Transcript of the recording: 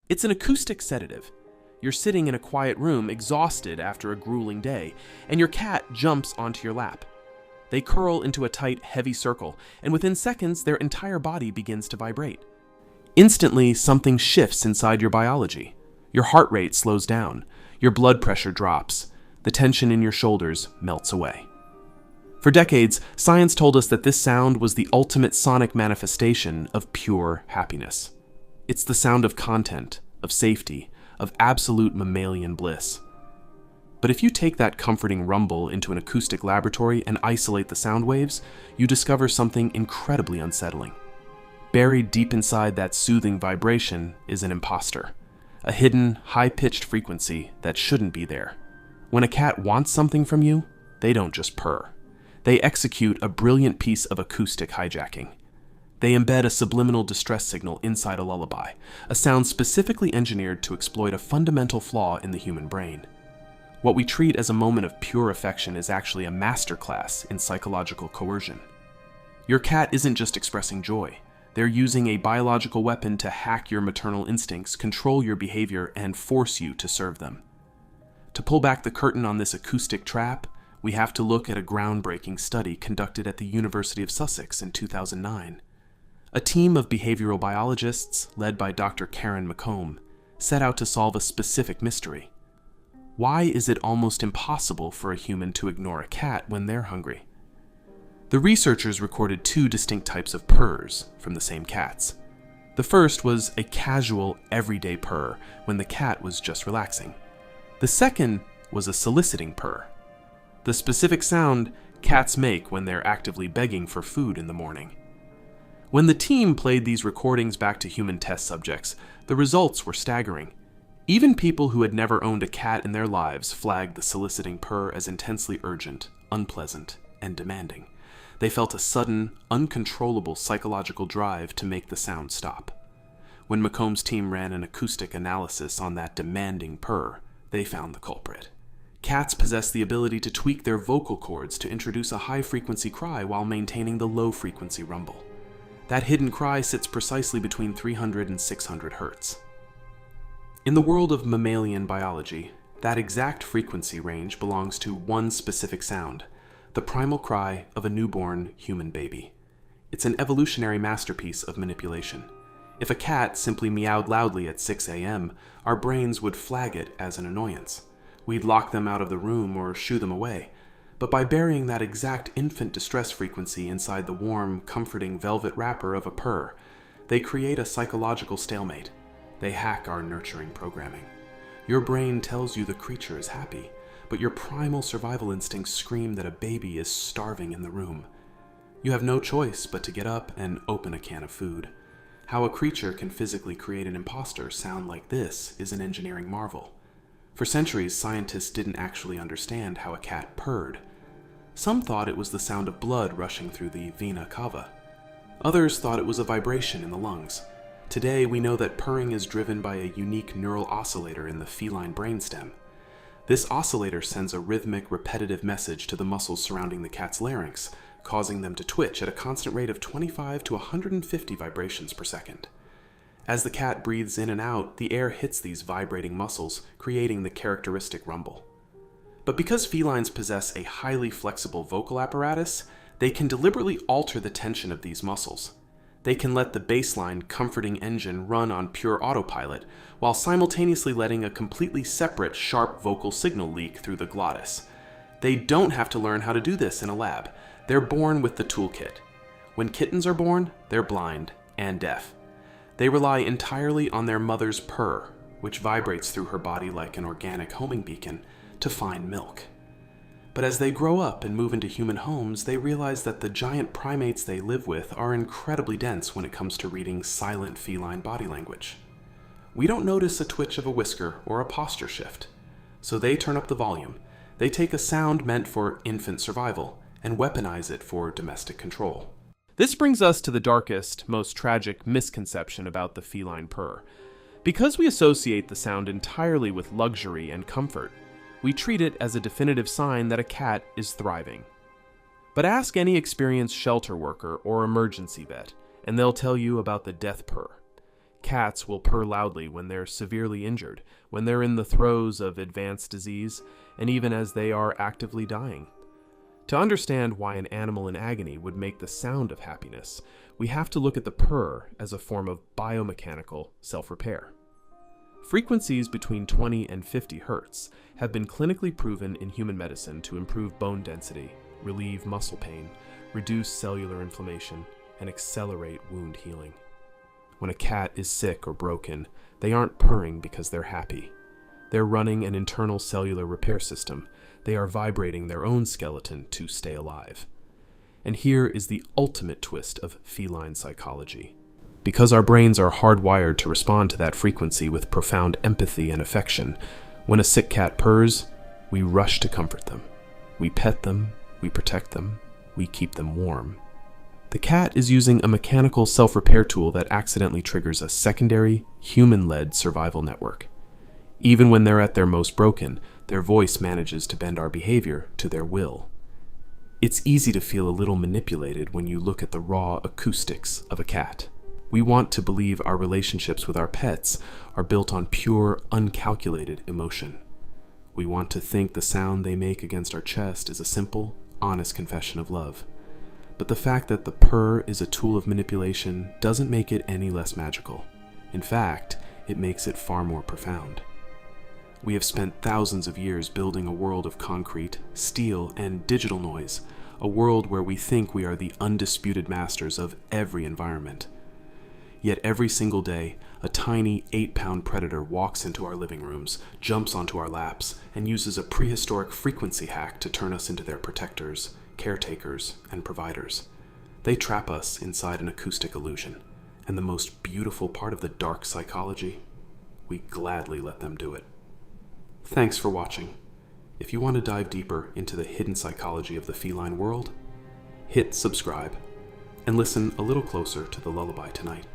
It's an acoustic sedative. You're sitting in a quiet room, exhausted after a grueling day, and your cat jumps onto your lap. They curl into a tight, heavy circle, and within seconds, their entire body begins to vibrate. Instantly, something shifts inside your biology. Your heart rate slows down, your blood pressure drops, the tension in your shoulders melts away. For decades, science told us that this sound was the ultimate sonic manifestation of pure happiness. It's the sound of content, of safety, of absolute mammalian bliss. But if you take that comforting rumble into an acoustic laboratory and isolate the sound waves, you discover something incredibly unsettling. Buried deep inside that soothing vibration is an imposter, a hidden, high-pitched frequency that shouldn't be there. When a cat wants something from you, they don't just purr. They execute a brilliant piece of acoustic hijacking. They embed a subliminal distress signal inside a lullaby, a sound specifically engineered to exploit a fundamental flaw in the human brain. What we treat as a moment of pure affection is actually a masterclass in psychological coercion. Your cat isn't just expressing joy. They're using a biological weapon to hack your maternal instincts, control your behavior, and force you to serve them. To pull back the curtain on this acoustic trap, we have to look at a groundbreaking study conducted at the University of Sussex in 2009. A team of behavioral biologists, led by Dr. Karen McComb, set out to solve a specific mystery. Why is it almost impossible for a human to ignore a cat when they're hungry? The researchers recorded two distinct types of purrs from the same cats. The first was a casual, everyday purr when the cat was just relaxing. The second was a soliciting purr, the specific sound cats make when they're actively begging for food in the morning. When the team played these recordings back to human test subjects, the results were staggering. Even people who had never owned a cat in their lives flagged the soliciting purr as intensely urgent, unpleasant, and demanding. They felt a sudden, uncontrollable psychological drive to make the sound stop. When McComb's team ran an acoustic analysis on that demanding purr, they found the culprit. Cats possess the ability to tweak their vocal cords to introduce a high-frequency cry while maintaining the low-frequency rumble. That hidden cry sits precisely between 300 and 600 hertz. In the world of mammalian biology, that exact frequency range belongs to one specific sound, the primal cry of a newborn human baby. It's an evolutionary masterpiece of manipulation. If a cat simply meowed loudly at 6 a.m., our brains would flag it as an annoyance. We'd lock them out of the room or shoo them away. But by burying that exact infant distress frequency inside the warm, comforting velvet wrapper of a purr, they create a psychological stalemate. They hack our nurturing programming. Your brain tells you the creature is happy, but your primal survival instincts scream that a baby is starving in the room. You have no choice but to get up and open a can of food. How a creature can physically create an imposter sound like this is an engineering marvel. For centuries, scientists didn't actually understand how a cat purred. Some thought it was the sound of blood rushing through the vena cava. Others thought it was a vibration in the lungs. Today, we know that purring is driven by a unique neural oscillator in the feline brainstem. This oscillator sends a rhythmic, repetitive message to the muscles surrounding the cat's larynx, causing them to twitch at a constant rate of 25 to 150 vibrations per second. As the cat breathes in and out, the air hits these vibrating muscles, creating the characteristic rumble. But because felines possess a highly flexible vocal apparatus, they can deliberately alter the tension of these muscles. They can let the baseline, comforting engine run on pure autopilot, while simultaneously letting a completely separate, sharp vocal signal leak through the glottis. They don't have to learn how to do this in a lab. They're born with the toolkit. When kittens are born, they're blind and deaf. They rely entirely on their mother's purr, which vibrates through her body like an organic homing beacon, to find milk. But as they grow up and move into human homes, they realize that the giant primates they live with are incredibly dense when it comes to reading silent feline body language. We don't notice a twitch of a whisker or a posture shift, so they turn up the volume. They take a sound meant for infant survival and weaponize it for domestic control. This brings us to the darkest, most tragic misconception about the feline purr. Because we associate the sound entirely with luxury and comfort, we treat it as a definitive sign that a cat is thriving. But ask any experienced shelter worker or emergency vet, and they'll tell you about the death purr. Cats will purr loudly when they're severely injured, when they're in the throes of advanced disease, and even as they are actively dying. To understand why an animal in agony would make the sound of happiness, we have to look at the purr as a form of biomechanical self-repair. Frequencies between 20 and 50 hertz have been clinically proven in human medicine to improve bone density, relieve muscle pain, reduce cellular inflammation, and accelerate wound healing. When a cat is sick or broken, they aren't purring because they're happy. They're running an internal cellular repair system. They are vibrating their own skeleton to stay alive. And here is the ultimate twist of feline psychology. Because our brains are hardwired to respond to that frequency with profound empathy and affection, when a sick cat purrs, we rush to comfort them. We pet them, we protect them, we keep them warm. The cat is using a mechanical self-repair tool that accidentally triggers a secondary, human-led survival network. Even when they're at their most broken, their voice manages to bend our behavior to their will. It's easy to feel a little manipulated when you look at the raw acoustics of a cat. We want to believe our relationships with our pets are built on pure, uncalculated emotion. We want to think the sound they make against our chest is a simple, honest confession of love. But the fact that the purr is a tool of manipulation doesn't make it any less magical. In fact, it makes it far more profound. We have spent thousands of years building a world of concrete, steel, and digital noise, a world where we think we are the undisputed masters of every environment. Yet every single day, a tiny 8-pound predator walks into our living rooms, jumps onto our laps, and uses a prehistoric frequency hack to turn us into their protectors, caretakers, and providers. They trap us inside an acoustic illusion, and the most beautiful part of the dark psychology, we gladly let them do it. Thanks for watching. If you want to dive deeper into the hidden psychology of the feline world, hit subscribe and listen a little closer to the lullaby tonight.